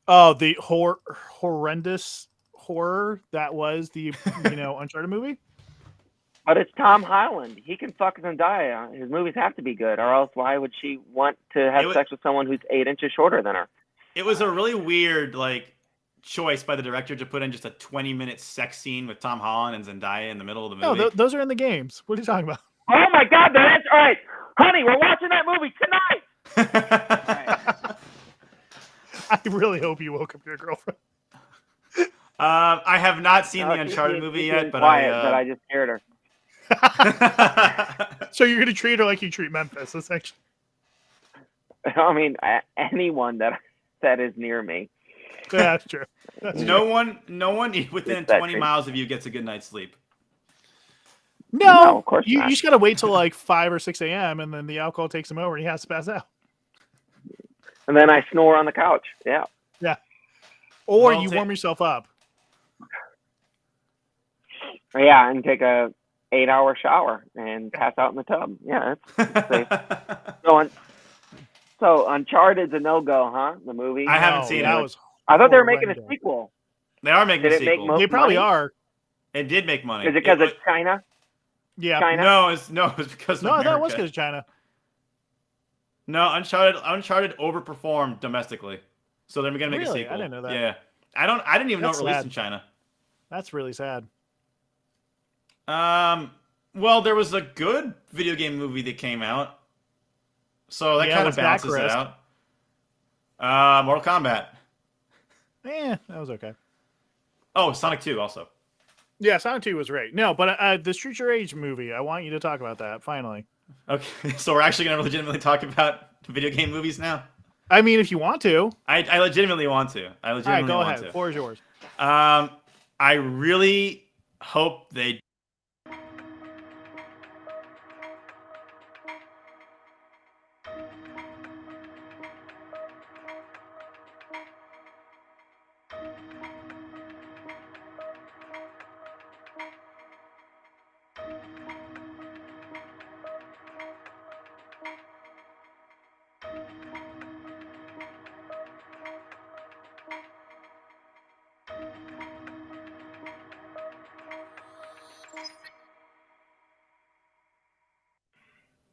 Oh, the horrendous horror that was the Uncharted movie. But it's Tom Holland. He can fuck Zendaya. His movies have to be good, or else why would she want to have It wa- sex with someone who's 8 inches shorter than her? It was a really weird choice by the director to put in just a 20-minute sex scene with Tom Holland and Zendaya in the middle of the No, movie. those are in the games. What are you talking about? Oh my God, that's all right. Honey, we're watching that movie tonight. I really hope you woke up your girlfriend. I have not seen the She's Uncharted being- movie she's yet, being but quiet, but I just scared her. So you're gonna treat her like you treat Memphis, essentially. I mean, anyone that is near me. Yeah, that's true. That's No true. one within It's that 20 true. miles of you gets a good night's sleep. No, of course you not. just gotta wait till like 5 or 6 a.m. and then the alcohol takes him over and he has to pass out. And then I snore on the couch. Yeah. Yeah. Or Well, you warm yourself up. Yeah, and take a 8-hour shower and pass out in the tub. Yeah, it's safe. So Uncharted's a no-go, huh? The movie. I haven't No, seen that it. was I thought they were making a horrendous. sequel. They are making Did a it make sequel. They probably money? are. It did make money. Is it because of China? Yeah. China? No, it's because of No, I America. thought it was because of China. No, Uncharted overperformed domestically, so they're gonna make a Really? sequel. I didn't know that. Yeah, I didn't even know it That's released sad. in China. That's really sad. Well, there was a good video game movie that came out, so that Yeah, kind of what's that, balances it Chris? out. Mortal Kombat. That was okay. Oh, Sonic 2 also. Yeah, Sonic 2 was great. No, but the Street Your Age movie, I want you to talk about that, finally. Okay, so we're actually gonna legitimately talk about video game movies now. I mean, if you want to. I legitimately want to. I All right, legitimately go want ahead. to. Floor is yours. I really hope they.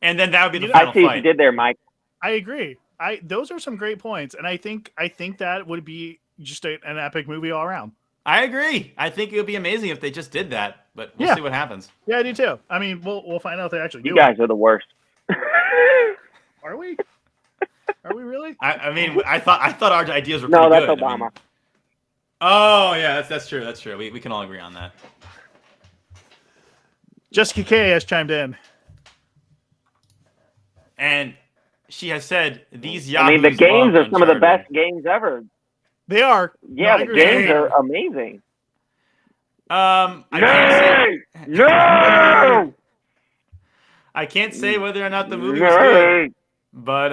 And then that would be the I final see what fight. you did there, Mike. I agree. Those are some great points, and I think that would be just an epic movie all around. I agree. I think it would be amazing if they just did that, but we'll Yeah. see what happens. Yeah, I do too. I mean, we'll find out if they actually do You guys are the worst. it. Are we? Are we really? I mean, I thought our ideas were No, pretty that's good. I Obama. mean- oh yeah, that's true. That's true. We can all agree on that. Jessica K has chimed in. And she has said these I mean, the yahoos games love are some of the Uncharted. best games ever. They are. Yeah, I the agree. games are amazing. I can't say. No! I can't say whether or not the movie was good, but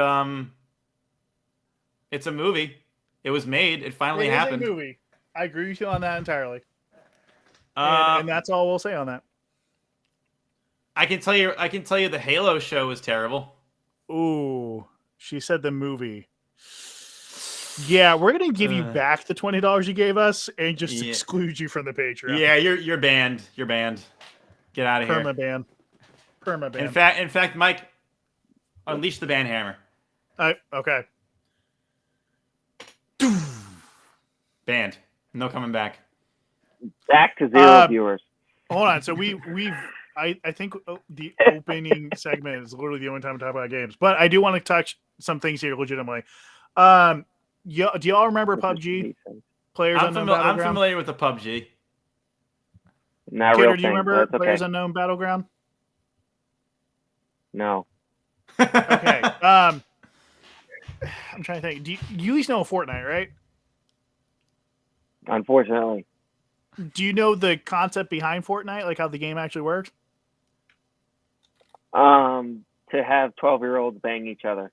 it's a movie. It was made. It finally It is happened. a movie. I agree with you on that entirely. Uh, And that's all we'll say on that. I can tell you the Halo show is terrible. Ooh, she said the movie. Yeah, we're gonna give you back the $20 you gave us and just Yeah. exclude you from the Patreon. Yeah, you're banned. You're banned. Get out of here. Permaban. Permaban. In fact, Mike, unleash the ban hammer. Okay. Banned. No coming back. Back to zero viewers. Hold on. So I think the opening segment is literally the only time we talk about games, but I do want to touch some things here legitimately. Do y'all remember PUBG? Players Unknown I'm Battleground? familiar with the PUBG. Not Kidder, real do you thing. remember That's Players okay. Unknown Battleground? No. Okay. I'm trying to think. Do you at least know Fortnite, right? Unfortunately. Do you know the concept behind Fortnite, like how the game actually works? To have 12-year-olds bang each other.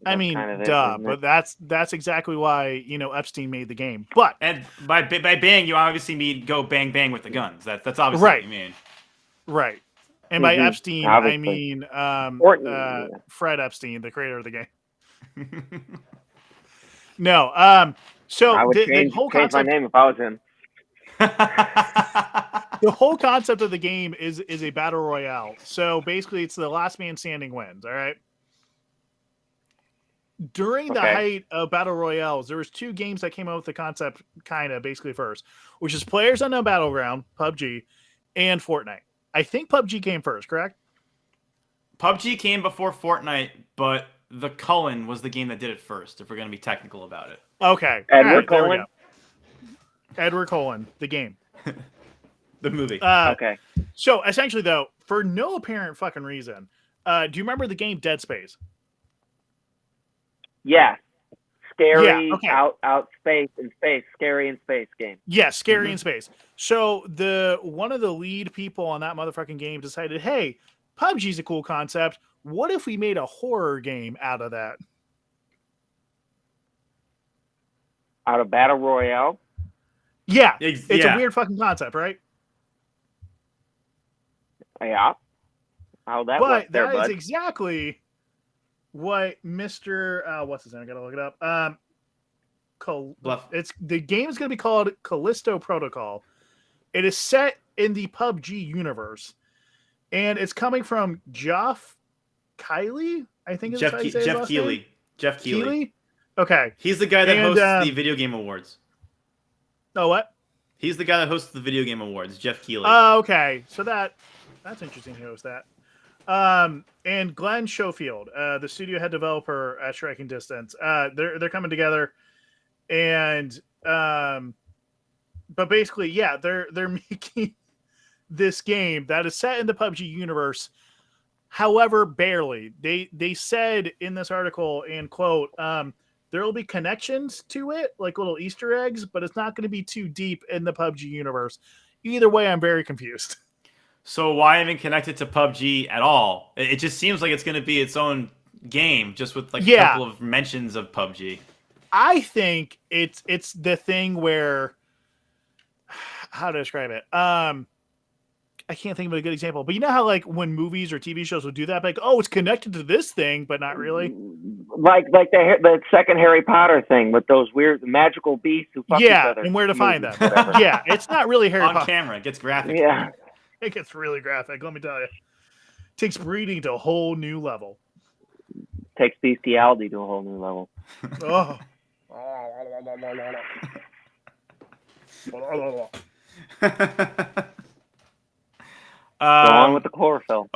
I That's mean, kind of it, duh, isn't but it? that's exactly why Epstein made the game. But And by bang, you obviously mean go bang bang with the guns. That's obviously Right. what you mean. right, and by Mhm, Epstein I obviously. mean Fortnite, yeah. Fred Epstein, the creator of the game. No, so I would the change whole my concept, name if I was him. the whole concept of the game is a battle royale. So basically, it's the last man standing wins. All right. During the Okay. height of battle royales, there was two games that came out with the concept kind of basically first, which is Players Unknown Battleground, PUBG, and Fortnite. I think PUBG came first, correct? PUBG came before Fortnite, but the Cullen was the game that did it first, if we're going to be technical about it. Okay. Edward All right, there we Cullen? go. Edward Cullen, the game. The movie. Okay. So essentially, though, for no apparent fucking reason, do you remember the game Dead Space? Yes. Scary Yeah, okay. out space in space. Scary in space game. Yes, scary in space. So one of the lead people on that motherfucking game decided, hey, PUBG's a cool concept. What if we made a horror game out of that? Out of Battle Royale. Yeah, it's yeah. a weird fucking concept, right? Yeah. How that But worked there, that is bud. exactly what Mr. What's his name? I gotta look it up. Bluff. The game is going to be called Callisto Protocol. It is set in the PUBG universe, and it's coming from Geoff Keighley. I think is how you say his last name. Jeff Keighley. Okay. He's the guy that hosts the video game awards. Oh, what? He's the guy that hosts the video game awards. Jeff Keighley. Oh, okay. So that's interesting. He hosts that. And Glenn Schofield, the studio head developer at Striking Distance. They're coming together. And but basically, yeah, they're making this game that is set in the PUBG universe. However, barely. They said in this article, and quote, there will be connections to it, like little Easter eggs, but it's not going to be too deep in the PUBG universe. Either way, I'm very confused. So why even connect it to PUBG at all? It just seems like it's going to be its own game, just with like a couple of mentions of PUBG. I think it's the thing where, how to describe it? I can't think of a good example, but you know how like when movies or TV shows will do that, like, oh, it's connected to this thing, but not really. Like the second Harry Potter thing with those weird magical beasts who fuck each other. And where to find them. Yeah, it's not really Harry Potter. On camera, it gets graphic. Yeah. It gets really graphic, let me tell you. Takes breeding to a whole new level. Takes bestiality to a whole new level. Oh. Go on with the chlorophyll.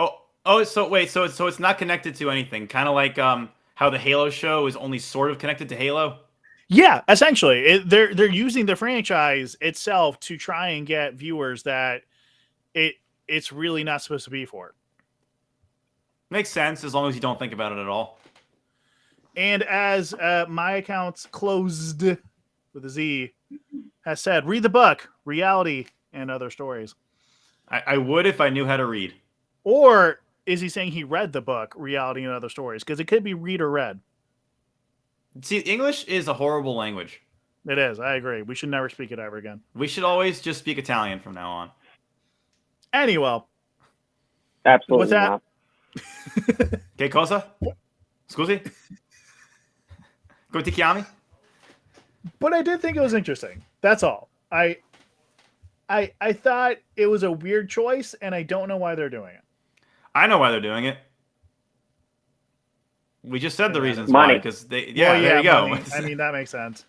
So it's not connected to anything. Kind of like how the Halo show is only sort of connected to Halo. Yeah, essentially, they're using the franchise itself to try and get viewers that it's really not supposed to be for. Makes sense as long as you don't think about it at all. And as my account's closed with a Z has said, read the book, Reality and Other Stories. I would if I knew how to read. Or is he saying he read the book, Reality and Other Stories? Because it could be read or read. See, English is a horrible language. It is. I agree. We should never speak it ever again. We should always just speak Italian from now on. Anyway. Absolutely with that, not. Che cosa? Scusi? Come ti chiami? But I did think it was interesting. That's all. I thought it was a weird choice, and I don't know why they're doing it. I know why they're doing it. We just said the reasons money. why, because they. Yeah, well, there you go. Money. I mean, that makes sense.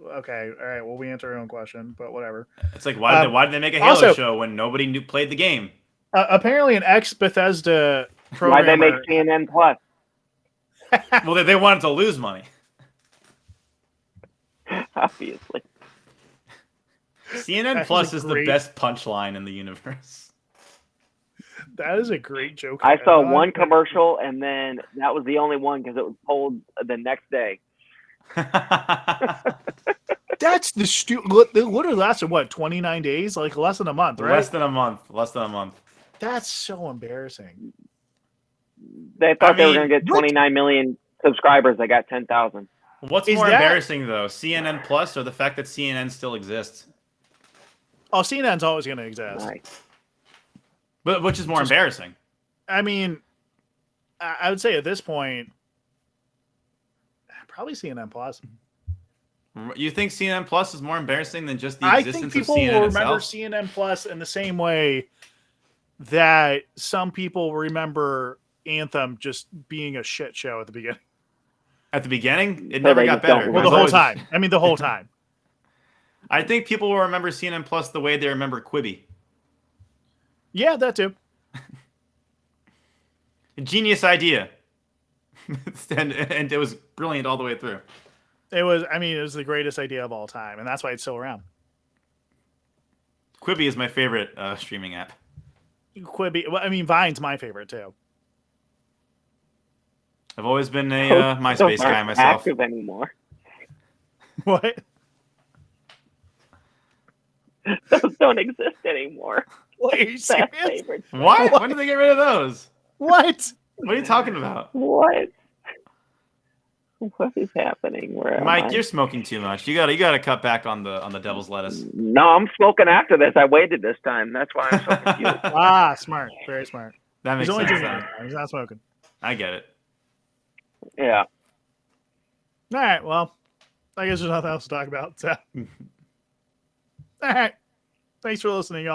Okay, all right. Well, we answer our own question, but whatever. It's like why did they make a Halo show when nobody played the game? Apparently, an ex-Bethesda programmer. Why'd they make CNN Plus? Well, they wanted to lose money. Obviously. CNN Plus is the best punchline in the universe. That is a great joke. I saw one commercial, and then that was the only one because it was pulled the next day. That's the literally lasted what 29 days, like less than a month, right? Less than a month. That's so embarrassing. They thought they were going to get 29 million subscribers. They got 10,000. What's more embarrassing though, CNN Plus or the fact that CNN still exists? Oh, CNN's always going to exist. Nice. But which is more embarrassing? I mean, I would say at this point, probably CNN Plus. You think CNN Plus is more embarrassing than just the existence of CNN itself? I think people will remember CNN Plus in the same way that some people remember Anthem just being a shit show at the beginning. At the beginning? It never got better. Well, the whole time. I mean, the whole time. I think people will remember CNN Plus the way they remember Quibi. Yeah, that too. Genius idea. and it was brilliant all the way through. It was the greatest idea of all time, and that's why it's still around. Quibi is my favorite streaming app. Quibi, well, I mean, Vine's my favorite too. I've always been a Those MySpace guy aren't myself. active anymore. What? Those don't exist anymore. What, are you Best serious? favorite. What? When did they get rid of those? What? What are you talking about? What? What is happening? Where am Mike, I? you're smoking too much. You gotta cut back on the devil's lettuce. No, I'm smoking after this. I waited this time. That's why I'm so confused. Ah, smart. Very smart. That He's makes only sense. drinking. Then. Right? He's not smoking. I get it. Yeah. All right. Well, I guess there's nothing else to talk about. So. All right. Thanks for listening, y'all.